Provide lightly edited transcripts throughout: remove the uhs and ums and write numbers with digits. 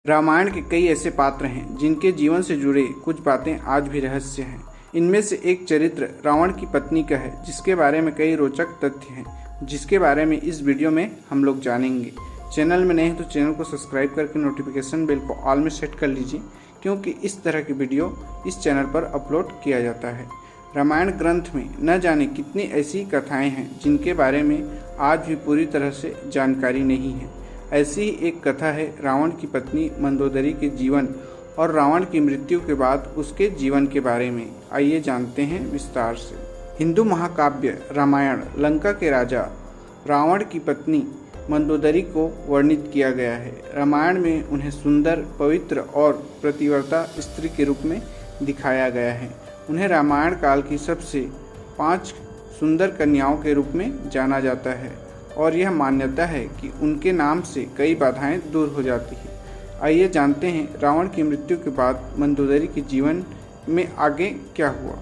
रामायण के कई ऐसे पात्र हैं जिनके जीवन से जुड़े कुछ बातें आज भी रहस्य हैं। इनमें से एक चरित्र रावण की पत्नी का है, जिसके बारे में कई रोचक तथ्य हैं, जिसके बारे में इस वीडियो में हम लोग जानेंगे। चैनल में नए हैं तो चैनल को सब्सक्राइब करके नोटिफिकेशन बेल को ऑल में सेट कर लीजिए, क्योंकि इस तरह की वीडियो इस चैनल पर अपलोड किया जाता है। रामायण ग्रंथ में न जाने कितनी ऐसी कथाएं हैं जिनके बारे में आज भी पूरी तरह से जानकारी नहीं है। ऐसी ही एक कथा है रावण की पत्नी मंदोदरी के जीवन और रावण की मृत्यु के बाद उसके जीवन के बारे में। आइए जानते हैं विस्तार से। हिंदू महाकाव्य रामायण लंका के राजा रावण की पत्नी मंदोदरी को वर्णित किया गया है। रामायण में उन्हें सुंदर, पवित्र और प्रतिव्रता स्त्री के रूप में दिखाया गया है। उन्हें रामायण काल की सबसे 5 सुंदर कन्याओं के रूप में जाना जाता है और यह मान्यता है कि उनके नाम से कई बाधाएं दूर हो जाती हैं। आइए जानते हैं रावण की मृत्यु के बाद मंदोदरी के जीवन में आगे क्या हुआ।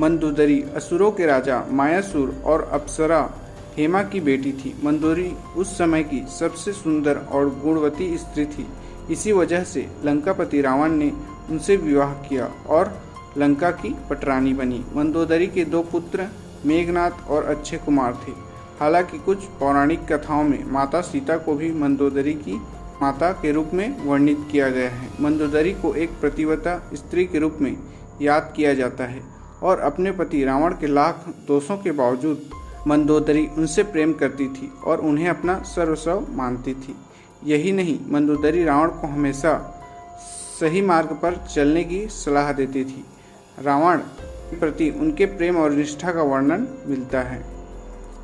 मंदोदरी असुरों के राजा मायासुर और अप्सरा हेमा की बेटी थी। मंदोदरी उस समय की सबसे सुंदर और गुणवती स्त्री थी। इसी वजह से लंकापति रावण ने उनसे विवाह किया और लंका की पटरानी बनी। मंदोदरी के 2 पुत्र मेघनाद और अक्षय कुमार थे। हालांकि कुछ पौराणिक कथाओं में माता सीता को भी मंदोदरी की माता के रूप में वर्णित किया गया है। मंदोदरी को एक प्रतिव्रता स्त्री के रूप में याद किया जाता है और अपने पति रावण के लाख दोषों के बावजूद मंदोदरी उनसे प्रेम करती थी और उन्हें अपना सर्वस्व मानती थी। यही नहीं, मंदोदरी रावण को हमेशा सही मार्ग पर चलने की सलाह देती थी। रावण के प्रति उनके प्रेम और निष्ठा का वर्णन मिलता है।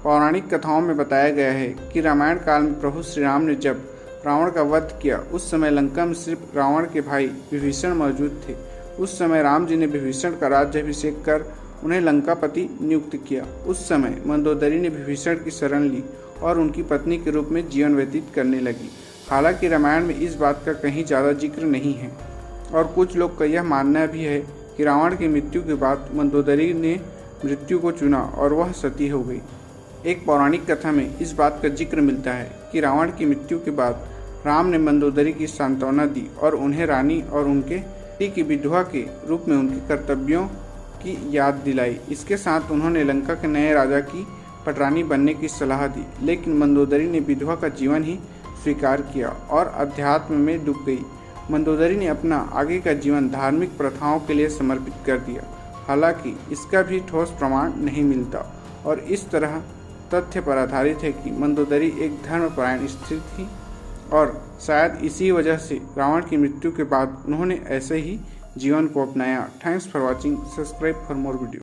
पौराणिक कथाओं में बताया गया है कि रामायण काल में प्रभु श्री राम ने जब रावण का वध किया, उस समय लंका में सिर्फ रावण के भाई विभीषण मौजूद थे। उस समय राम जी ने विभीषण का राज्याभिषेक कर उन्हें लंकापति नियुक्त किया। उस समय मंदोदरी ने विभीषण की शरण ली और उनकी पत्नी के रूप में जीवन व्यतीत करने लगी। हालांकि रामायण में इस बात का कहीं ज़्यादा जिक्र नहीं है और कुछ लोग का यह मानना भी है कि रावण की मृत्यु के बाद मंदोदरी ने मृत्यु को चुना और वह सती हो गई। एक पौराणिक कथा में इस बात का जिक्र मिलता है कि रावण की मृत्यु के बाद राम ने मंदोदरी की सांत्वना दी और उन्हें रानी और उनके पति की विधवा के रूप में उनके कर्तव्यों की याद दिलाई। इसके साथ उन्होंने लंका के नए राजा की पटरानी बनने की सलाह दी, लेकिन मंदोदरी ने विधवा का जीवन ही स्वीकार किया और अध्यात्म में डूब गई। मंदोदरी ने अपना आगे का जीवन धार्मिक प्रथाओं के लिए समर्पित कर दिया। हालांकि इसका भी ठोस प्रमाण नहीं मिलता और इस तरह तथ्य पर आधारित है कि मंदोदरी एक धर्मपरायण स्त्री थी और शायद इसी वजह से रावण की मृत्यु के बाद उन्होंने ऐसे ही जीवन को अपनाया। Thanks for watching. Subscribe for more video.